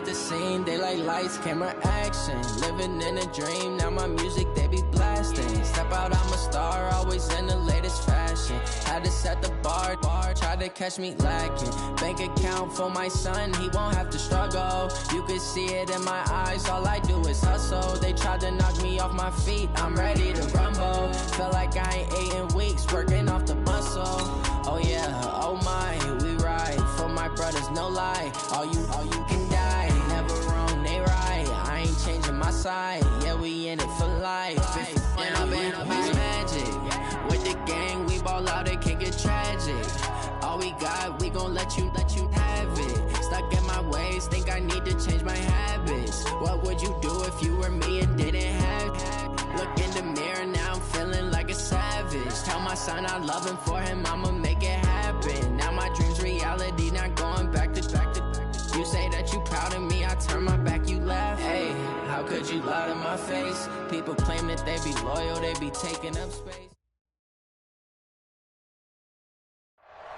hit the scene, they like lights, camera, action. Living in a dream, now my music they be blasting. Step out, I'm a star, always in the latest fashion. Had to set the bar, try to catch me lacking. Bank account for my son, he won't have to struggle. You can see it in my eyes, all I do is hustle. They tried to knock me off my feet, I'm ready to rumble. Feel like I ain't ate in weeks, working off the muscle. Oh yeah, oh my, we ride for my brothers, no lie. All you can die, never wrong, they right. I ain't changing my side, yeah, we in it for life. And I've been magic. With the gang, we ball out, it can get tragic. All we got, we gon' let you have it. Stuck in my ways, think I need to change my habits. What would you do if you were me and didn't have it? Look in the mirror, now I'm feeling like a savage. Tell my son I love him, for him I'ma make it happen. Now my dream's reality, not going back to. You say that you proud of me, I turn my back, you laugh. Hey, how could you lie to my face? People claim that they be loyal, they be taking up space.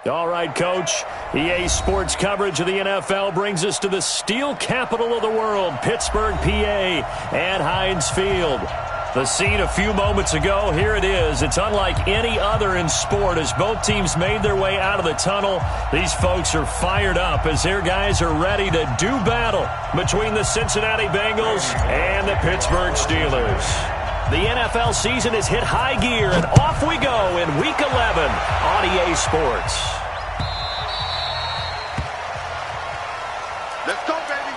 All right, Coach. EA Sports coverage of the NFL brings us to the steel capital of the world, Pittsburgh, PA, at Heinz Field. The scene a few moments ago, here it is. It's unlike any other in sport as both teams made their way out of the tunnel. These folks are fired up as their guys are ready to do battle between the Cincinnati Bengals and the Pittsburgh Steelers. The NFL season has hit high gear, and off we go in Week 11 on EA Sports. Let's go, baby.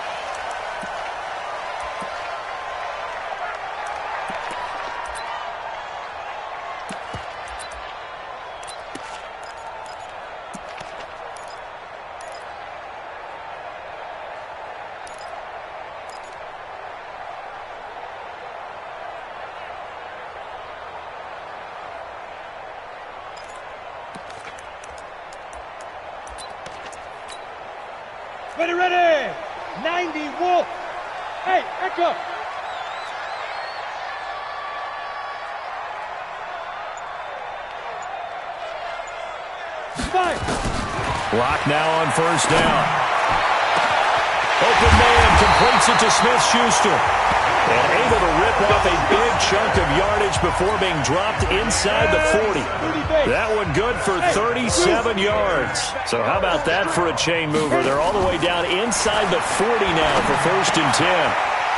Ready! 90 Wolf! Hey, Echo! Fire! Block now on first down. Open man completes it to Smith-Schuster. And able to rip off a big chunk of yardage before being dropped inside the 40. That one good for 37 yards. So how about that for a chain mover? They're all the way down inside the 40 now for 1st and 10.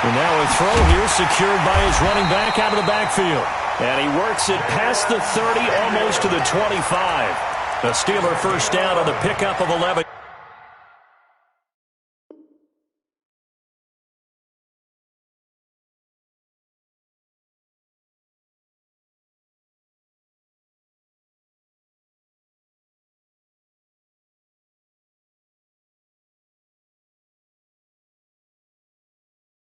And now a throw here secured by his running back out of the backfield. And he works it past the 30, almost to the 25. The Steeler first down on the pickup of 11.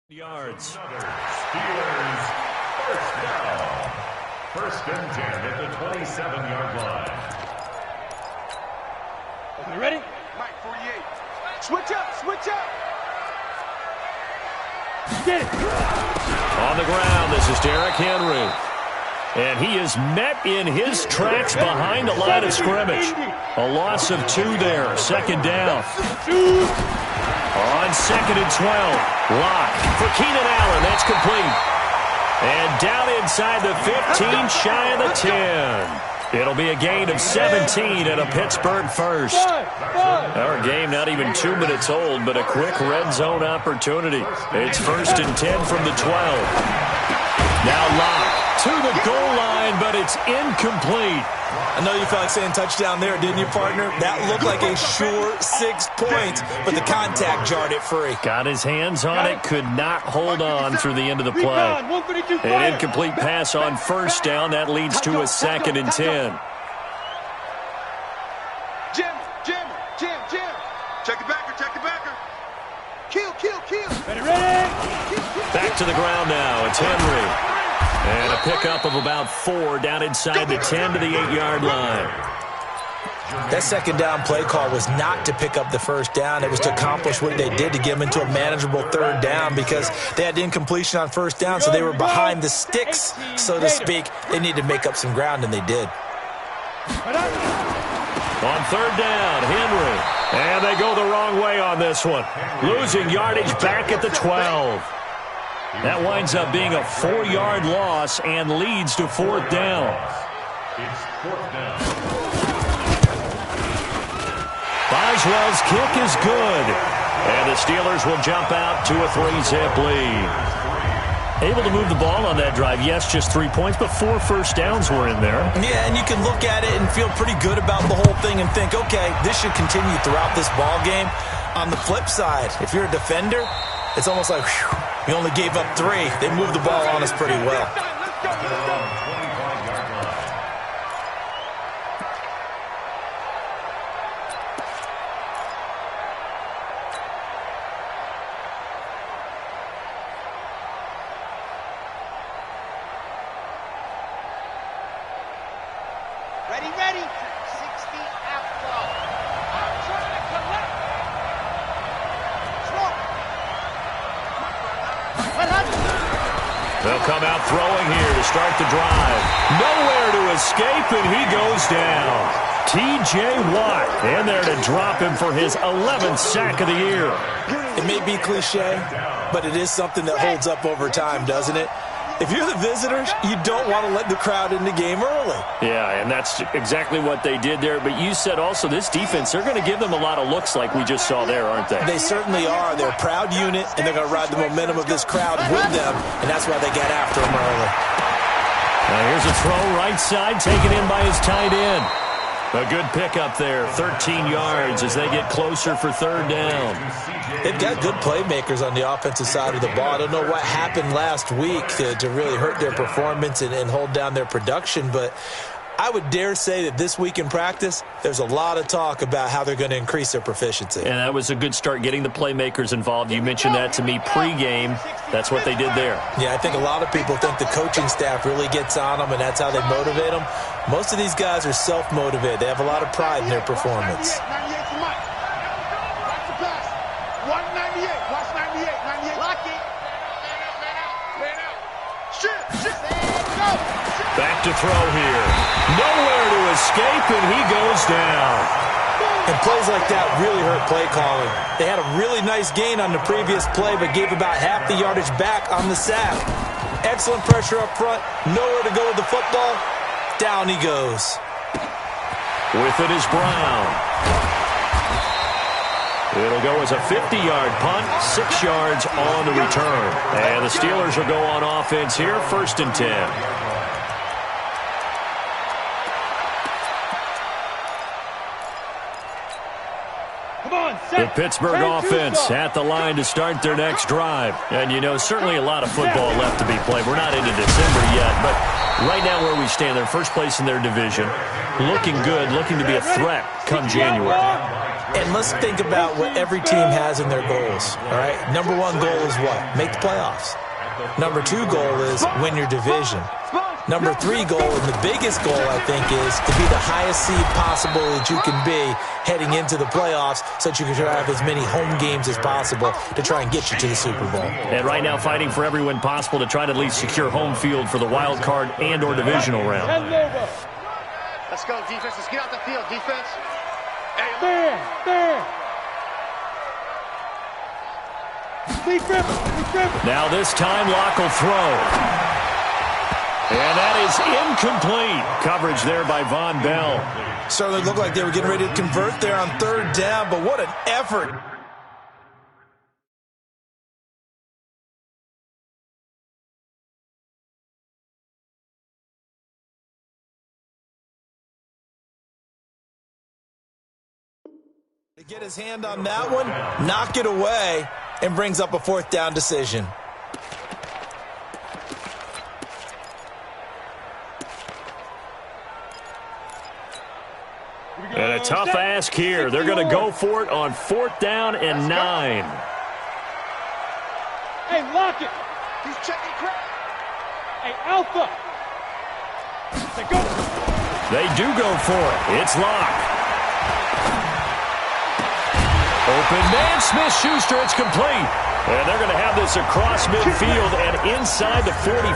Yards. Steelers first down. 1st and 10 at the 27-yard line. You ready? Mike 48. Switch up. Get it. On the ground, this is Derrick Henry. And he is met in his tracks behind the line of scrimmage. A loss of 2 there. 2nd down. On 2nd and 12. Lock for Keenan Allen. That's complete. And down inside the 15, shy of the 10. It'll be a gain of 17 and a Pittsburgh first. Our game not even 2 minutes old, but a quick red zone opportunity. It's 1st and 10 from the 12. Now Lock to the goal line, but it's incomplete. I know you felt like saying touchdown there, didn't you, partner? That looked like a sure 6 points, but the contact jarred it free. Got his hands on it, could not hold on through the end of the play. An incomplete pass on first down. That leads to a 2nd and 10. Jim. Check the backer. Kill. Ready? Back to the ground now. It's Henry. And a pickup of about 4 down inside the 10 to the 8-yard line. That 2nd down play call was not to pick up the 1st down. It was to accomplish what they did to get them into a manageable 3rd down because they had incompletion on 1st down, so they were behind the sticks, so to speak. They needed to make up some ground, and they did. On 3rd down, Henry. And they go the wrong way on this one. Losing yardage back at the 12. That winds up being a 4-yard loss and leads to fourth down. It's fourth down. Boswell's kick is good. And the Steelers will jump out to a 3-zip lead. Able to move the ball on that drive. Yes, just 3 points, but 4 first downs were in there. Yeah, and you can look at it and feel pretty good about the whole thing and think, okay, this should continue throughout this ball game. On the flip side, if you're a defender, it's almost like, whew, we only gave up 3. They moved the ball on us pretty well. Ready, ready. 60 after. I'm trying to collect. They'll come out throwing here to start the drive. Nowhere to escape, and he goes down. T.J. Watt in there to drop him for his 11th sack of the year. It may be cliche, but it is something that holds up over time, doesn't it? If you're the visitors, you don't want to let the crowd in the game early. Yeah, and that's exactly what they did there. But you said also this defense, they're going to give them a lot of looks like we just saw there, aren't they? They certainly are. They're a proud unit, and they're going to ride the momentum of this crowd with them, and that's why they get after them early. Now here's a throw right side, taken in by his tight end. A good pickup there, 13 yards as they get closer for third down. They've got good playmakers on the offensive side of the ball. I don't know what happened last week to really hurt their performance and hold down their production, but I would dare say that this week in practice, there's a lot of talk about how they're going to increase their proficiency. And that was a good start, getting the playmakers involved. You mentioned that to me pregame. That's what they did there. Yeah, I think a lot of people think the coaching staff really gets on them, and that's how they motivate them. Most of these guys are self-motivated. They have a lot of pride in their performance. 98 for Mike. Watch the pass. 198. Watch 98. 98. Lock it. Man out. Shit. Go. Back to throw here. Nowhere to escape, and he goes down. And plays like that really hurt play calling. They had a really nice gain on the previous play, but gave about half the yardage back on the sack. Excellent pressure up front. Nowhere to go with the football. Down he goes. With it is Brown. It'll go as a 50-yard punt, 6 yards on the return. And the Steelers will go on offense here, 1st and 10. The Pittsburgh offense at the line to start their next drive. And, you know, certainly a lot of football left to be played. We're not into December yet, but right now where we stand, they're first place in their division. Looking good, looking to be a threat come January. And let's think about what every team has in their goals, all right? Number 1 goal is what? Make the playoffs. Number 2 goal is win your division. Number 3 goal, and the biggest goal, I think, is to be the highest seed possible that you can be heading into the playoffs so that you can have as many home games as possible to try and get you to the Super Bowl. And right now fighting for every win possible to try to at least secure home field for the wild card and or divisional round. Let's go, defense. Let's get out the field, defense. There. Now this time Locke will throw. And that is incomplete. Coverage there by Von Bell. Certainly looked like they were getting ready to convert there on 3rd down, but what an effort. To get his hand on that one, knock it away, and brings up a 4th down decision. And a tough ask here. They're going to go for it on 4th down and 9. Hey, lock it. He's checking crap. Hey, Alpha. They go. They do go for it. It's Locke. Open man, Smith-Schuster. It's complete. And they're going to have this across midfield and inside the 45.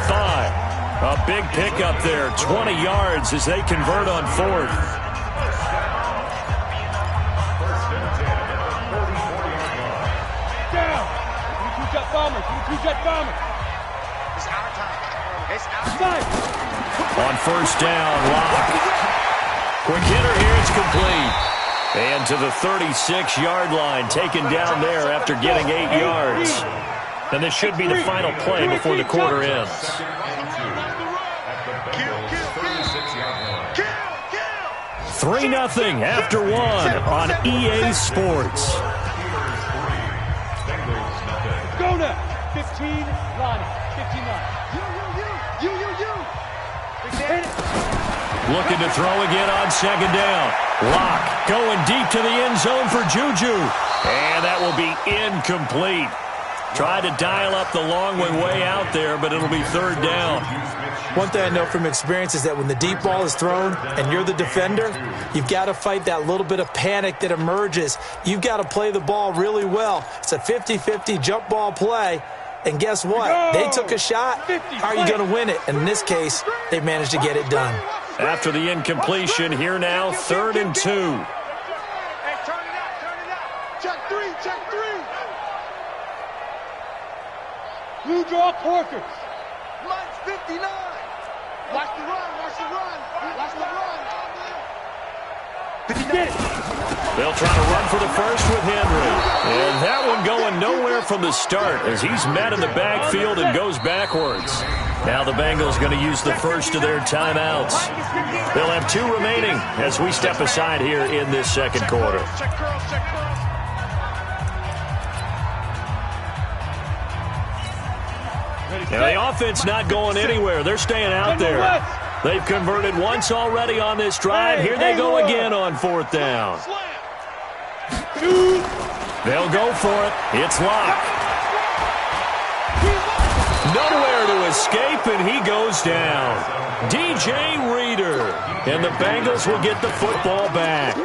A big pickup there, 20 yards as they convert on 4th. jet bomber. Two jet bomber. It's our time. It's our Time. On first down, Locke. Quick hitter here, it's complete. And to the 36-yard line, taken down there after getting 8 yards. And this should be the final play before the quarter ends. 3-0 after one on EA Sports. Go now. 15, Lonnie. 59. You. Hit it. Looking to throw again on second down. Locke going deep to the end zone for Juju. And that will be incomplete. Tried to dial up the long way out there, but it'll be third down. One thing I know from experience is that when the deep ball is thrown and you're the defender, you've got to fight that little bit of panic that emerges. You've got to play the ball really well. It's a 50-50 jump ball play. And guess what? They took a shot. How are you going to win it? And in this case, they managed to get it done. After the incompletion, here now, 3rd and 2. Hey, turn it out. Check three. Blue draw Corkers. Mine's 59. Watch the run. Get it. They'll try to run for the first with Henry. And that one going nowhere from the start as he's met in the backfield and goes backwards. Now the Bengals going to use the first of their timeouts. They'll have 2 remaining as we step aside here in this second quarter. Check curls. Now the offense not going anywhere. They're staying out there. They've converted once already on this drive. Here they go again on 4th down. They'll go for it. It's Locke. Nowhere to escape, and he goes down. DJ Reader. And the Bengals will get the football back.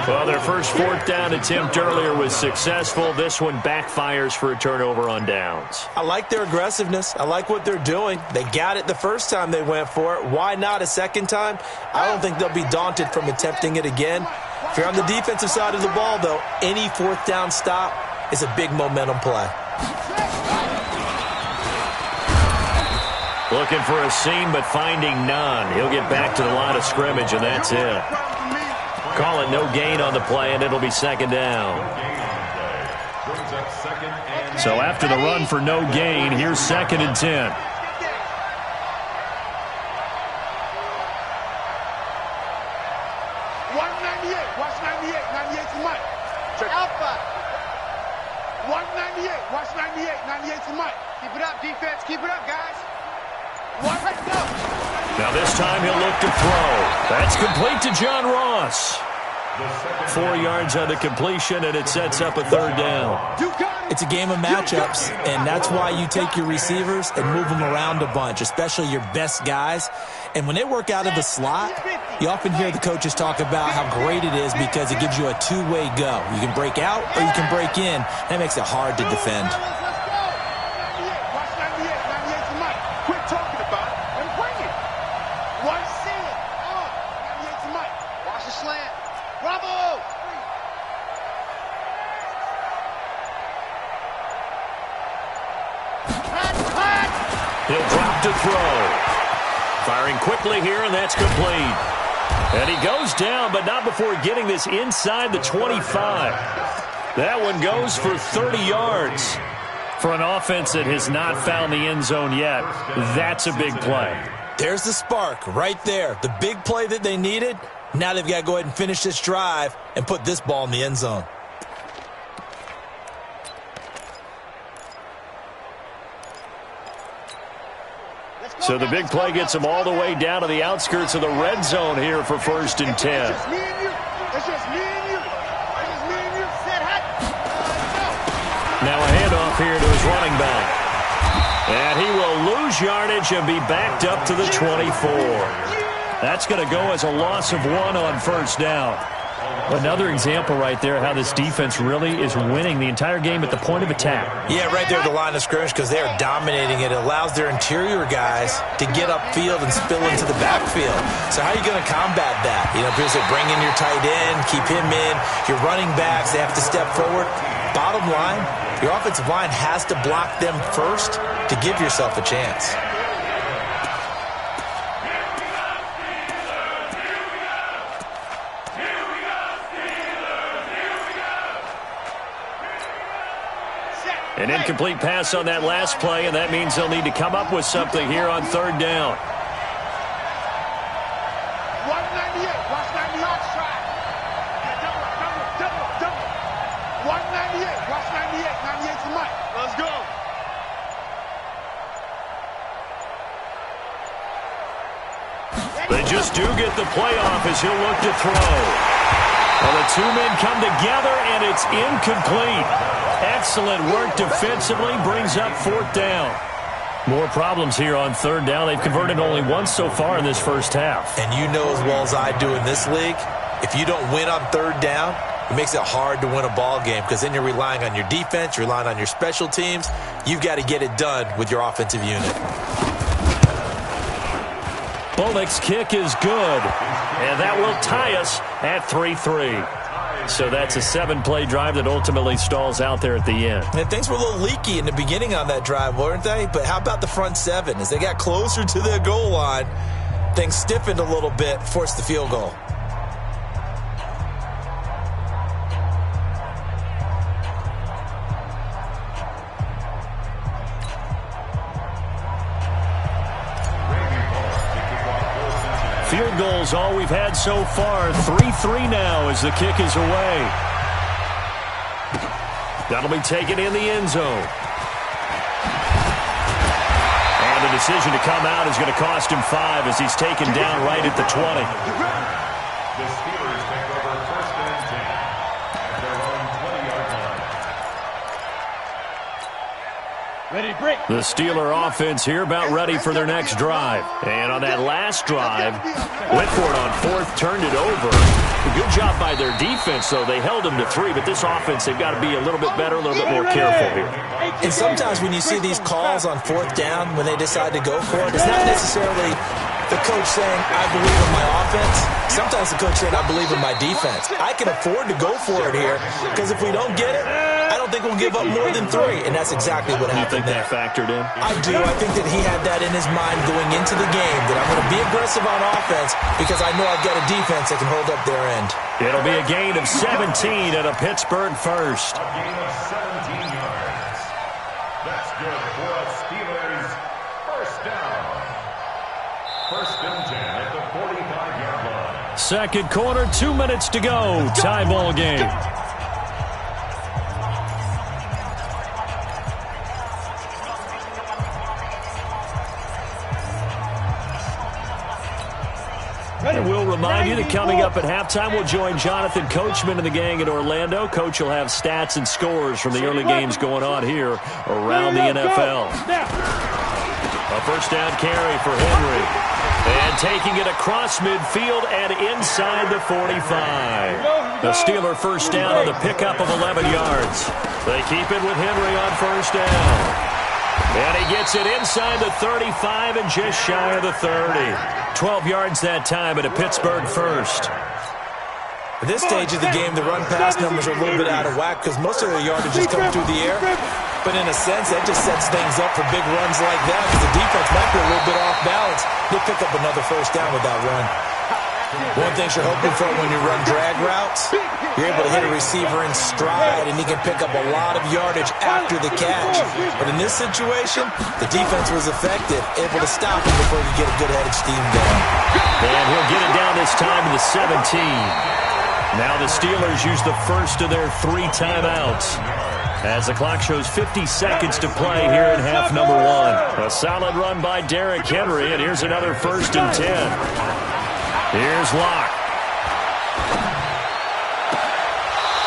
Well, their first 4th down attempt earlier was successful. This one backfires for a turnover on downs. I like their aggressiveness. I like what they're doing. They got it the first time they went for it. Why not a second time? I don't think they'll be daunted from attempting it again. If you're on the defensive side of the ball, though, any 4th down stop is a big momentum play. Looking for a seam, but finding none. He'll get back to the line of scrimmage, and that's it. Call it no gain on the play, and it'll be 2nd down. So after the run for no gain, here's 2nd and 10. Watch 98. 98's the mic. Check Alpha. 198. Watch 98. 98's the mic. Keep it up, defense. Keep it up, guys. Let's go. Now this time he'll look to throw. That's complete to John Ross. 4 yards on the completion, and it sets up a 3rd down. It's a game of matchups, and that's why you take your receivers and move them around a bunch, especially your best guys. And when they work out of the slot, you often hear the coaches talk about how great it is because it gives you a two-way go. You can break out or you can break in. That makes it hard to defend. He'll drop to throw. Firing quickly here, and that's complete. And he goes down, but not before getting this inside the 25. That one goes for 30 yards. For an offense that has not found the end zone yet, that's a big play. There's the spark right there. The big play that they needed. Now they've got to go ahead and finish this drive and put this ball in the end zone. So the big play gets them all the way down to the outskirts of the red zone here for 1st and 10. It's just me and you. It's just me and you. It's just me and you. Set hot. Now a handoff here to his running back. And he will lose yardage and be backed up to the 24. That's going to go as a loss of 1 on 1st down. Another example right there how this defense really is winning the entire game at the point of attack. Yeah, right there at the line of scrimmage because they are dominating it. It allows their interior guys to get upfield and spill into the backfield. So how are you going to combat that? You know, because they bring in your tight end, keep him in. Your running backs, they have to step forward. Bottom line, Your offensive line has to block them first to give yourself a chance. An incomplete pass on that last play, and that means they'll need to come up with something here on third down. 198. Watch 98. Try. Double. 198. Watch 98. 98 to Mike. Let's go. They just do get the play off as he'll look to throw. Well, the two men come together, and it's incomplete. Excellent work defensively, brings up fourth down. More problems here on third down. They've converted only once so far in this first half. And you know as well as I do in this league, if you don't win on third down, it makes it hard to win a ball game because then you're relying on your defense, you're relying on your special teams. You've got to get it done with your offensive unit. Bullock's kick is good, and that will tie us at 3-3. So that's a 7-play drive that ultimately stalls out there at the end. And things were a little leaky in the beginning on that drive, weren't they? But how about the front seven? As they got closer to the goal line, things stiffened a little bit, forced the field goal. Field goals all we've had so far. 3-3 now as the kick is away. That'll be taken in the end zone. And the decision to come out is going to cost him 5 as he's taken down right at the 20. The Steelers take over first and 10 at their own 20-yard line. Ready, break. The Steeler offense here about ready for their next drive. And on that last drive, went for it on fourth, turned it over. A good job by their defense, though. They held them to 3, but this offense, they've got to be a little bit better, a little bit more careful here. And sometimes when you see these calls on fourth down, when they decide to go for it, it's not necessarily the coach saying, I believe in my offense. Sometimes the coach saying, I believe in my defense. I can afford to go for it here because if we don't get it, I don't think we'll give up more than 3, and that's exactly what happened there. You think that factored in? I do. I think that he had that in his mind going into the game, that I'm going to be aggressive on offense because I know I've got a defense that can hold up their end. It'll be a gain of 17 and a Pittsburgh first. A gain of 17 yards. That's good for a Steelers first down. First and 10 at the 45-yard line. Second quarter, 2 minutes to go. Tie ball game. And we'll remind you that coming up at halftime, we'll join Jonathan Coachman and the gang in Orlando. Coach will have stats and scores from the early games going on here around the NFL. A first down carry for Henry. And taking it across midfield and inside the 45. The Steeler first down on the pickup of 11 yards. They keep it with Henry on first down. And he gets it inside the 35 and just shy of the 30. 12 yards that time at a Pittsburgh first. At this stage of the game, the run-pass numbers are a little bit out of whack because most of their yardage is coming through the air. But in a sense, that just sets things up for big runs like that because the defense might be a little bit off balance. They pick up another first down with that run. One thing you're hoping for when you run drag routes, you're able to hit a receiver in stride, and he can pick up a lot of yardage after the catch. But in this situation, the defense was effective, able to stop him before he could get a good-headed steam going. And he'll get it down this time to the 17. Now the Steelers use the first of their 3 timeouts as the clock shows 50 seconds to play here in half number 1. A solid run by Derrick Henry, and here's another first and 10. Here's Locke.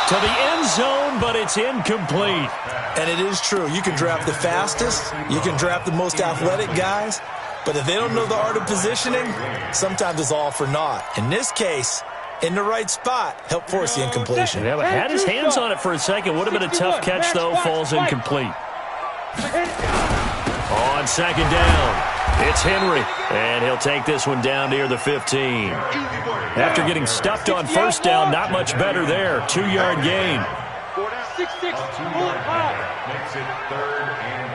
To the end zone, but it's incomplete. And it is true. You can draft the fastest. You can draft the most athletic guys. But if they don't know the art of positioning, sometimes it's all for naught. In this case, in the right spot, help force the incompletion. Yeah, but had his hands on it for a second. Would have been a tough catch, though. Falls incomplete. On second down, it's Henry, and he'll take this one down near the 15. After getting stuffed on first down, not much better there. 2-yard gain. 6-6, 5. Makes it 3rd and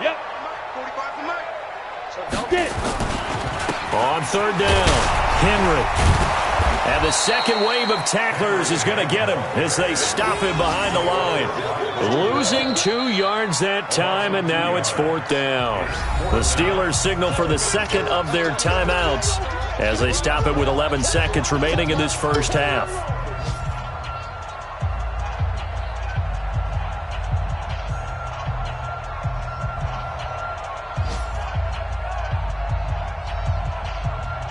8. Yep. 45 for Mike. So don't get it. On 3rd down, Henry. And the second wave of tacklers is going to get him as they stop him behind the line. Losing 2 yards that time, and now it's 4th down. The Steelers signal for the second of their timeouts as they stop it with 11 seconds remaining in this first half.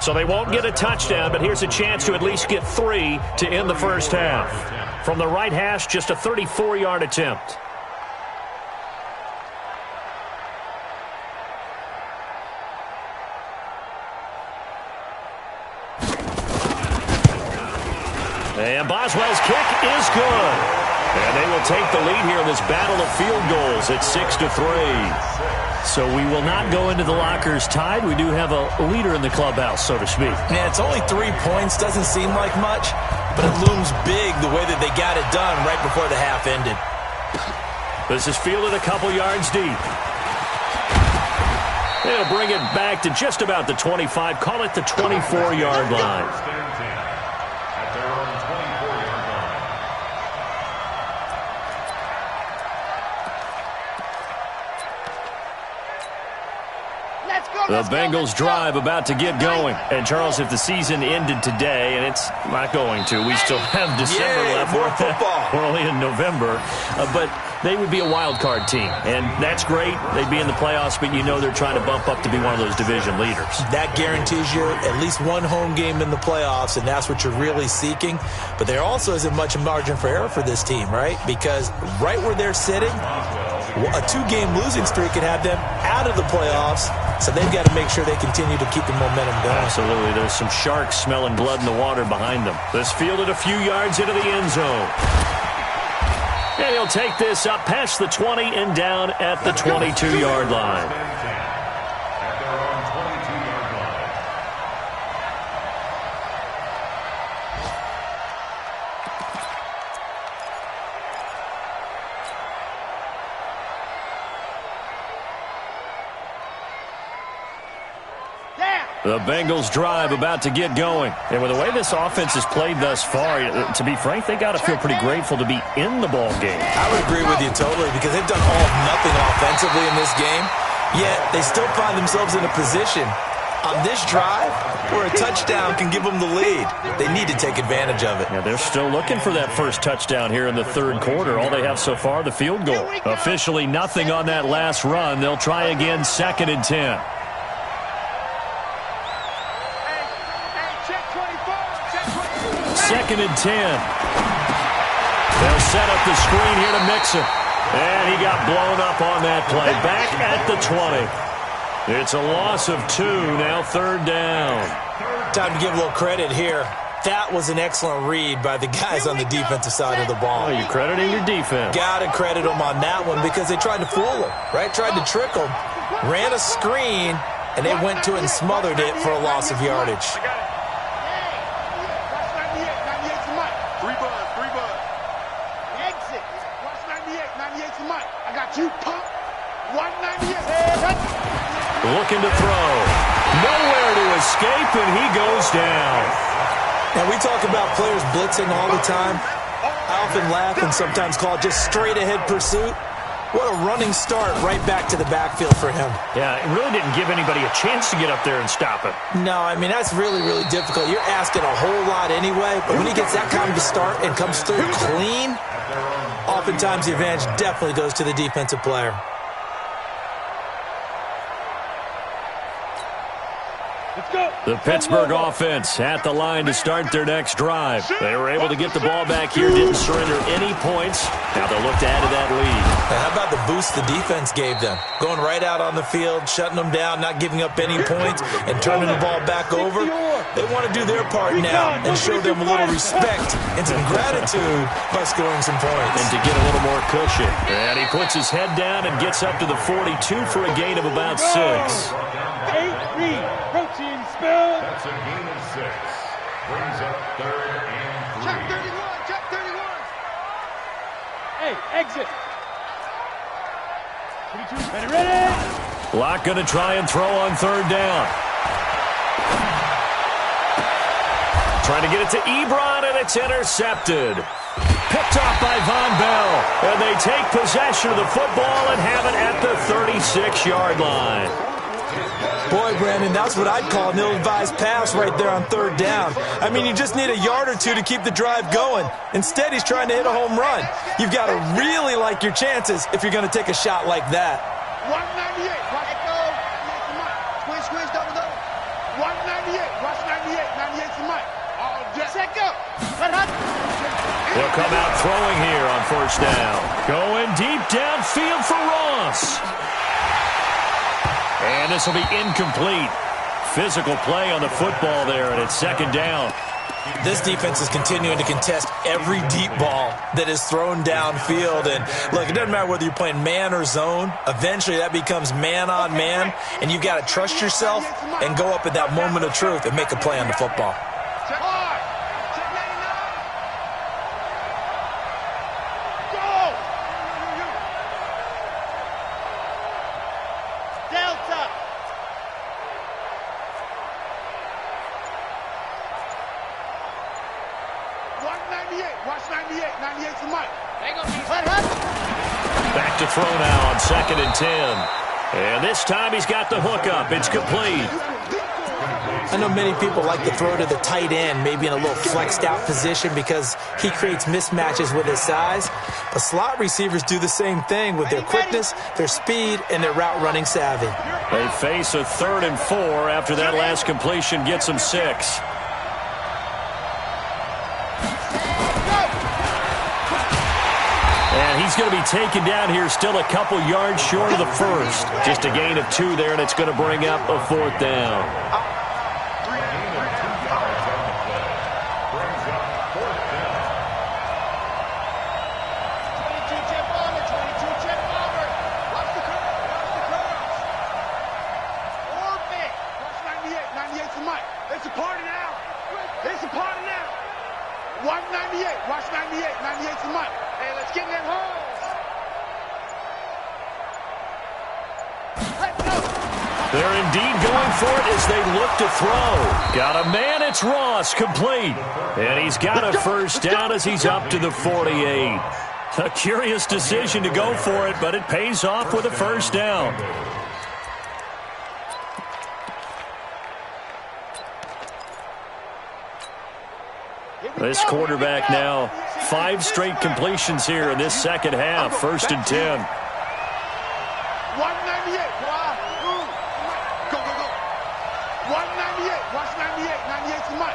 So they won't get a touchdown, but here's a chance to at least get 3 to end the first half. From the right hash, just a 34-yard attempt. And Boswell's kick is good. And they will take the lead here in this battle of field goals at 6-3. So we will not go into the lockers tied. We do have a leader in the clubhouse, so to speak. Yeah, it's only 3 points. Doesn't seem like much, but it looms big the way that they got it done right before the half ended. This is fielded a couple yards deep. They'll bring it back to just about the 25. Call it the 24-yard line. At their own 24-yard line. The Bengals drive about to get going. And, Charles, if the season ended today, and it's not going to, we still have December left. More football. We're only in November. But they would be a wild card team. And that's great. They'd be in the playoffs, but you know they're trying to bump up to be one of those division leaders. That guarantees you at least one home game in the playoffs, and that's what you're really seeking. But there also isn't much margin for error for this team, right? Because right where they're sitting, a 2-game losing streak could have them out of the playoffs. So they've got to make sure they continue to keep the momentum going. Absolutely. There's some sharks smelling blood in the water behind them. This fielded a few yards into the end zone. And he'll take this up past the 20 and down at the 22-yard line. At their own 22-yard line. The Bengals drive about to get going. And with the way this offense has played thus far, to be frank, they got to feel pretty grateful to be in the ball game. I would agree with you totally because they've done all of nothing offensively in this game, yet they still find themselves in a position on this drive where a touchdown can give them the lead. They need to take advantage of it. Yeah, they're still looking for that first touchdown here in the third quarter. All they have so far, the field goal. Officially nothing on that last run. They'll try again, 2nd and 10. Second and 10. They'll set up the screen here to Mixon. And he got blown up on that play. Back at the 20. It's a loss of 2. Now 3rd down. Time to give a little credit here. That was an excellent read by the guys on the defensive side of the ball. Oh, you're crediting your defense. Got to credit them on that one because they tried to fool them, right? Tried to trick them. Ran a screen, and they went to it and smothered it for a loss of yardage. Looking to throw. Nowhere to escape, and he goes down. Now, we talk about players blitzing all the time. I often laugh and sometimes call it just straight-ahead pursuit. What a running start right back to the backfield for him. Yeah, it really didn't give anybody a chance to get up there and stop it. No, I mean, that's really, really difficult. You're asking a whole lot anyway, but when he gets that kind of a start and comes through clean, oftentimes the advantage definitely goes to the defensive player. The Pittsburgh offense at the line to start their next drive. They were able to get the ball back here, didn't surrender any points. Now they'll look to add to that lead. How about the boost the defense gave them? Going right out on the field, shutting them down, not giving up any points, and turning the ball back over. They want to do their part now and show them a little respect and some gratitude by scoring some points. And to get a little more cushion. And he puts his head down and gets up to the 42 for a gain of about 6. 8-3. Protein spill. That's a gain of 6. Brings up 3rd and 3. Check 31. Check 31. Hey, exit. 22, ready? Locke going to try and throw on third down. Trying to get it to Ebron, and it's intercepted. Picked off by Von Bell. And they take possession of the football and have it at the 36-yard line. Boy, Brandon, that's what I'd call an ill-advised pass right there on third down. I mean, you just need a yard or two to keep the drive going. Instead, he's trying to hit a home run. You've got to really like your chances if you're going to take a shot like that. 198. Watch it go. Squish, double. 198. Watch 98. 98 to Mike. All jet. Set go. He'll come out throwing here on first down. Going deep downfield for Ross. And this will be incomplete. Physical play on the football there, and it's second down. This defense is continuing to contest every deep ball that is thrown downfield. And, look, it doesn't matter whether you're playing man or zone. Eventually, that becomes man on man, and you've got to trust yourself and go up at that moment of truth and make a play on the football. Back to throw now on 2nd and 10. And this time he's got the hook up. It's complete. I know many people like to throw to the tight end, maybe in a little flexed out position because he creates mismatches with his size. But slot receivers do the same thing with their quickness, their speed, and their route running savvy. They face a 3rd and 4 after that last completion gets them 6. And he's going to be taken down here still a couple yards short of the first. Just a gain of 2 there, and it's going to bring up a 4th down. It's a party now. It's a party now. 198. Watch 98. 98 to Mike. Hey, let's get in that hole. Let's go. They're indeed going for it as they look to throw. Got a man. It's Ross, complete. And he's got a first down as he's up to the 48. A curious decision to go for it, but it pays off with a first down. This quarterback now, 5 straight completions here in this second half. 1st and 10. 198. Go. 198. Watch 98. 98 to Mike.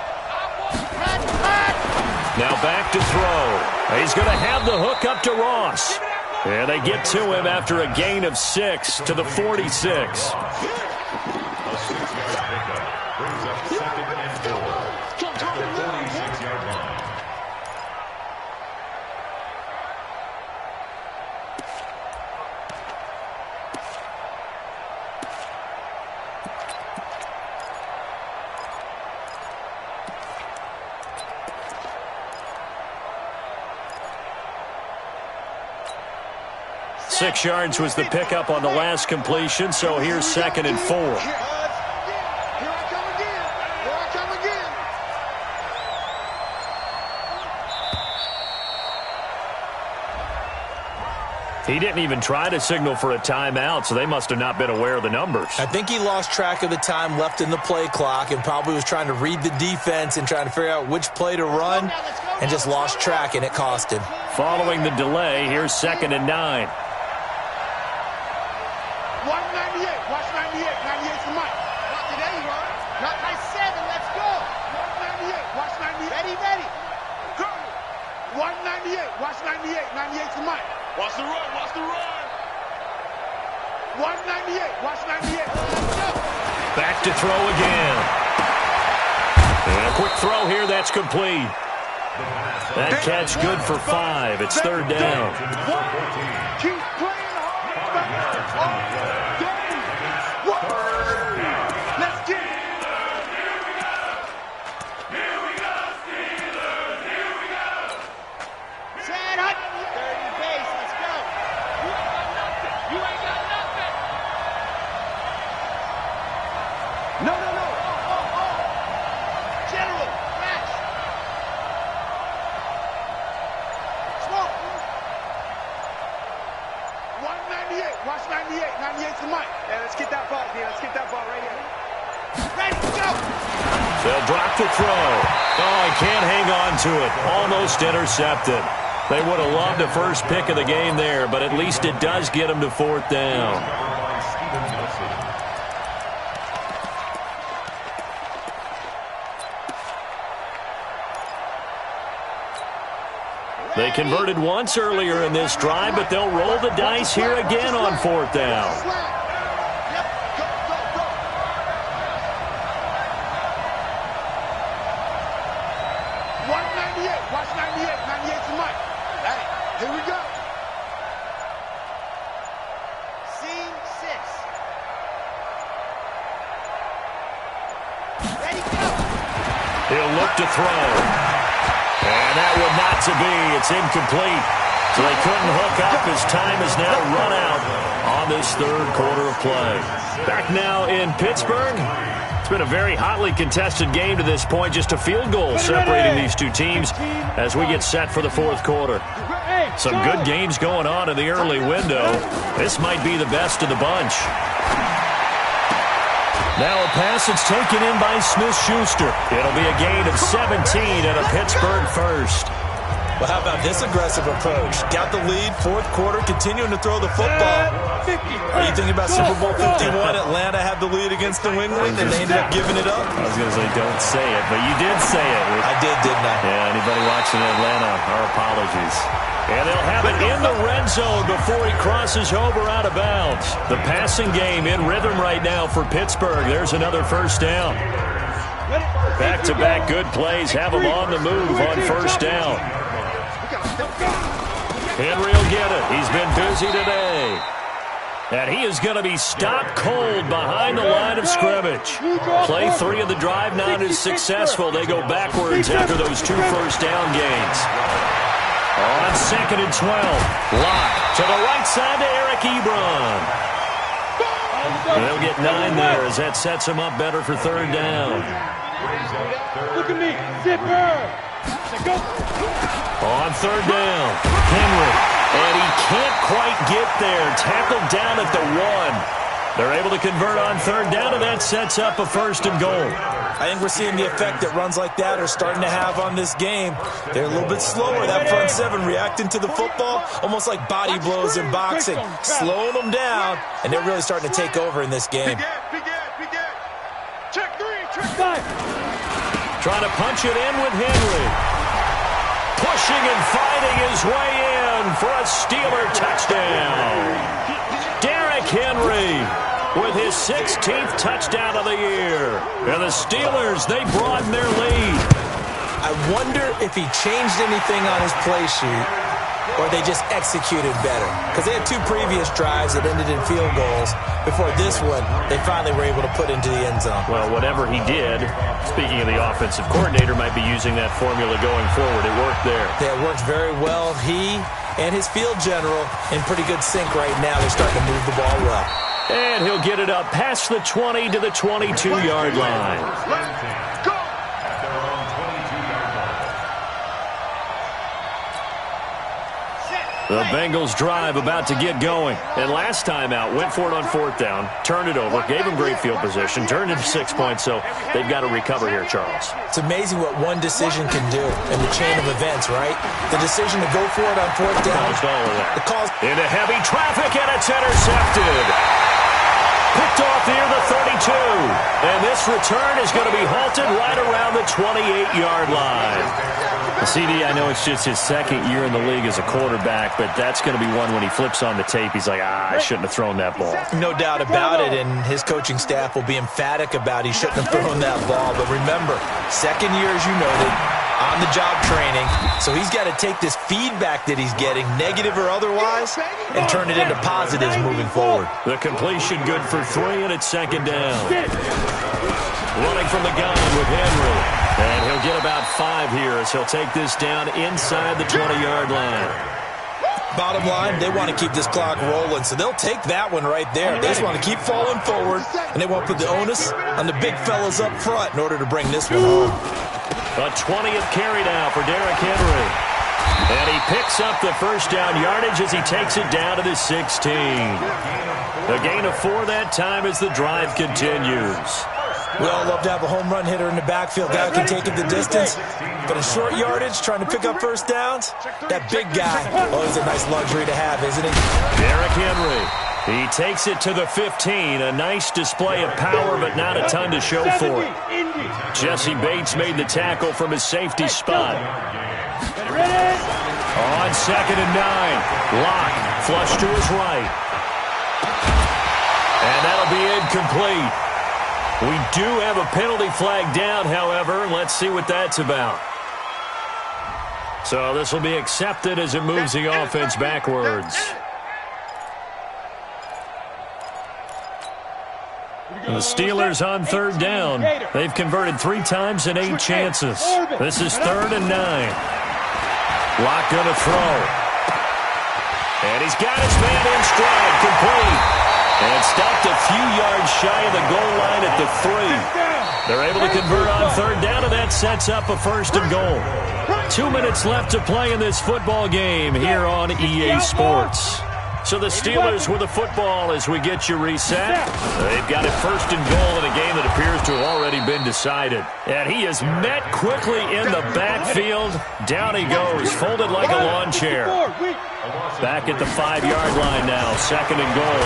Now back to throw. He's going to have the hook up to Ross. And they get to him after a gain of 6 to the 46. Six yards was the pickup on the last completion, so here's 2nd and 4. Here I come again. Here I come again. He didn't even try to signal for a timeout, so they must have not been aware of the numbers. I think he lost track of the time left in the play clock and probably was trying to read the defense and trying to figure out which play to run and just lost track, and it cost him. Following the delay, here's 2nd and 9. 198. Watch 98. 98 to Mike. Not today, Ron. Not by 7. Let's go. 198. Watch 98. Ready. Go. 198. Watch 98. 98 to Mike. Watch the run. 198. Watch 98. Go. Back to throw again. And a quick throw here. That's complete. That catch good for 5. It's 3rd down. Keep playing hard. Let's get it. Here we go, Steelers. Here we go. Set up. 30 base. Watch 98. 98's the mic. Yeah, let's get that ball, D. Let's get that ball right here. Ready, go! They'll drop the throw. Oh, he can't hang on to it. Almost intercepted. They would have loved a first pick of the game there, but at least it does get them to fourth down. They converted once earlier in this drive, but they'll roll the dice here again on fourth down. Watch 98. 98's the mic. Hey, here we go. Scene 6. Ready, go. He'll look to throw. And that one not to be. It's incomplete. So they couldn't hook up as time is now run out on this third quarter of play. Back now in Pittsburgh. It's been a very hotly contested game to this point. Just a field goal separating these two teams as we get set for the fourth quarter. Some good games going on in the early window. This might be the best of the bunch. Now a pass that's taken in by Smith-Schuster. It'll be a gain of 17 and a Pittsburgh first. Well, how about this aggressive approach? Got the lead, fourth quarter, continuing to throw the football. Are you thinking about Super Bowl 51? Atlanta had the lead against New England, and they ended up giving it up? I was going to say, don't say it, but you did say it. I did, didn't I? Yeah, anybody watching Atlanta, our apologies. And they'll have it in the red zone before he crosses over out of bounds. The passing game in rhythm right now for Pittsburgh. There's another first down. Back-to-back good plays have him on the move on first down. Henry will get it. He's been busy today. And he is going to be stopped cold behind the line of scrimmage. Play 3 of the drive not as successful. They go backwards after those 2 first down gains. On 2nd and 12. Locke to the right side to Eric Ebron. They'll get 9 there as that sets him up better for third down. Look at me. Zipper. Go. On third down, Henry. And he can't quite get there. Tackled down at the 1. They're able to convert on third down, and that sets up a first and goal. I think we're seeing the effect that runs like that are starting to have on this game. They're a little bit slower. That front 7 reacting to the football, almost like body blows in boxing, slowing them down, and they're really starting to take over in this game. Check 3, check 5. Trying to punch it in with Henry. Pushing and fighting his way in for a Steeler touchdown. Derrick Henry with his 16th touchdown of the year. And the Steelers, they broaden their lead. I wonder if he changed anything on his play sheet or they just executed better. Because they had 2 previous drives that ended in field goals. Before this one, they finally were able to put into the end zone. Well, whatever he did, speaking of the offensive coordinator, might be using that formula going forward. It worked there. Yeah, it worked very well. He and his field general in pretty good sync right now. They're starting to move the ball well. And he'll get it up past the 20 to the 22-yard line. Go! The Bengals drive about to get going. And last time out, went for it on fourth down, turned it over, gave them great field position, turned it 6 points, so they've got to recover here, Charles. It's amazing what one decision can do in the chain of events, right? The decision to go for it on fourth down. Caused all of that. The calls into heavy traffic, and it's intercepted. Picked off near the 32. And this return is going to be halted right around the 28-yard line. CD, I know it's just his second year in the league as a quarterback, but that's going to be one when he flips on the tape, he's like, I shouldn't have thrown that ball. No doubt about it, and his coaching staff will be emphatic about he shouldn't have thrown that ball. But remember, second year, as you noted, on-the-job training, so he's got to take this feedback that he's getting, negative or otherwise, and turn it into positives moving forward. The completion good for 3, and it's second down. Running from the gun with Henry. And he'll get about 5 here as he'll take this down inside the 20-yard line. Bottom line, they want to keep this clock rolling, so they'll take that one right there. They just want to keep falling forward, and they want to put the onus on the big fellas up front in order to bring this one home. A 20th carry now for Derrick Henry. And he picks up the first down yardage as he takes it down to the 16. A gain of 4 that time as the drive continues. We all love to have a home run hitter in the backfield. Guy can take it the distance. But in short yardage, trying to pick up first downs, that big guy, always a nice luxury to have, isn't he? Derrick Henry. He takes it to the 15. A nice display of power, but not a ton to show for it. Jesse Bates made the tackle from his safety spot. On 2nd and 9. Locke flush to his right. And that'll be incomplete. We do have a penalty flag down, however. Let's see what that's about. So this will be accepted as it moves the offense backwards. The Steelers on 3rd down. They've converted 3 times in 8 chances. This is 3rd and 9. Locke going to throw. And he's got his man in stride, complete. And stopped a few yards shy of the goal line at the 3. They're able to convert on 3rd down, and that sets up a 1st and goal. 2 minutes left to play in this football game here on EA Sports. So the Steelers with the football as we get you reset. They've got it 1st and goal in a game that appears to have already been decided. And he is met quickly in the backfield. Down he goes, folded like a lawn chair. Back at the 5-yard line now, 2nd and goal.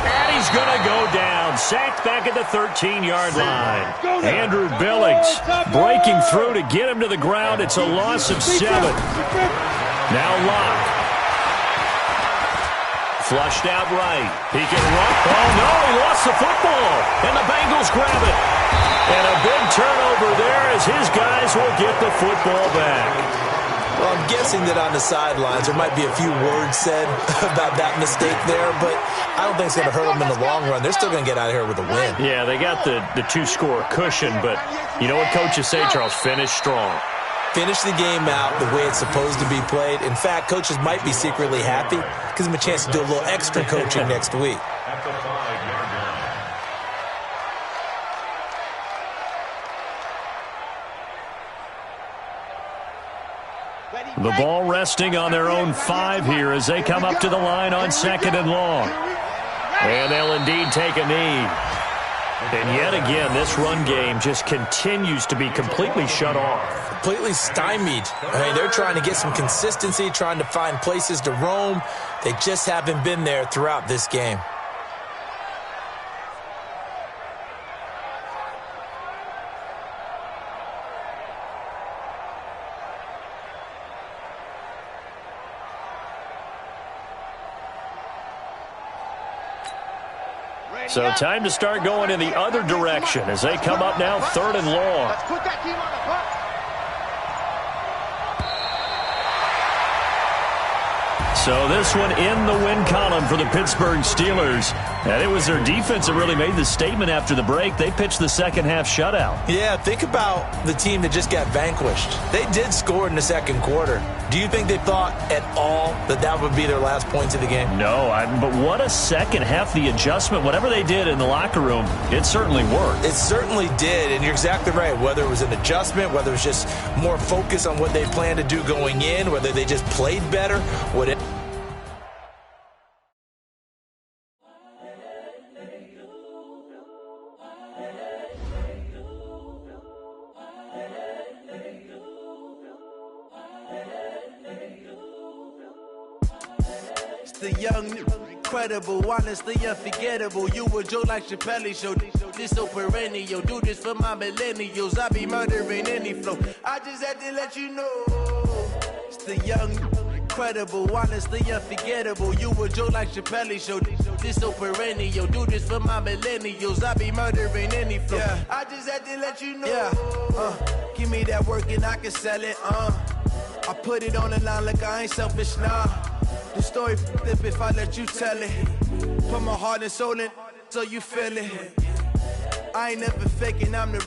And he's going to go down. Sacked back at the 13-yard line. Andrew Billings breaking through to get him to the ground. It's a loss of 7. Now Locke. Flushed out right. He can run. Oh, no, he lost the football. And the Bengals grab it. And a big turnover there as his guys will get the football back. Well, I'm guessing that on the sidelines there might be a few words said about that mistake there, but I don't think it's going to hurt them in the long run. They're still going to get out of here with a win. Yeah, they got the 2-score cushion, but you know what coaches say, Charles? Finish strong. Finish the game out the way it's supposed to be played. In fact, coaches might be secretly happy because them a chance to do a little extra coaching next week. The ball resting on their own 5 here as they come up to the line on 2nd and long. And they'll indeed take a knee. And yet again, this run game just continues to be completely shut off. Completely stymied. I mean, they're trying to get some consistency, trying to find places to roam. They just haven't been there throughout this game. So time to start going in the other direction as they come up now 3rd and long. Let's put that team on the bus. So this one in the win column for the Pittsburgh Steelers. And it was their defense that really made the statement after the break. They pitched the second half shutout. Yeah, think about the team that just got vanquished. They did score in the 2nd quarter. Do you think they thought at all that that would be their last points of the game? No, but what a second half. The adjustment, whatever they did in the locker room, it certainly worked. It certainly did, and you're exactly right. Whether it was an adjustment, whether it was just more focus on what they planned to do going in, whether they just played better, whatever. The young, incredible, honestly unforgettable. You a joke like Chappelle Show. This so perennial. Do this for my millennials. I be murdering any flow. I just had to let you know. It's the young, incredible, honestly unforgettable. You a joke like Chappelle Show. This so perennial. Do this for my millennials. I be murdering any flow. Yeah. I just had to let you know. Yeah. Give me that work and I can sell it. I put it on the line like I ain't selfish, nah. The story flip if I let you tell it. Put my heart and soul in so you feel it. I ain't never faking, I'm the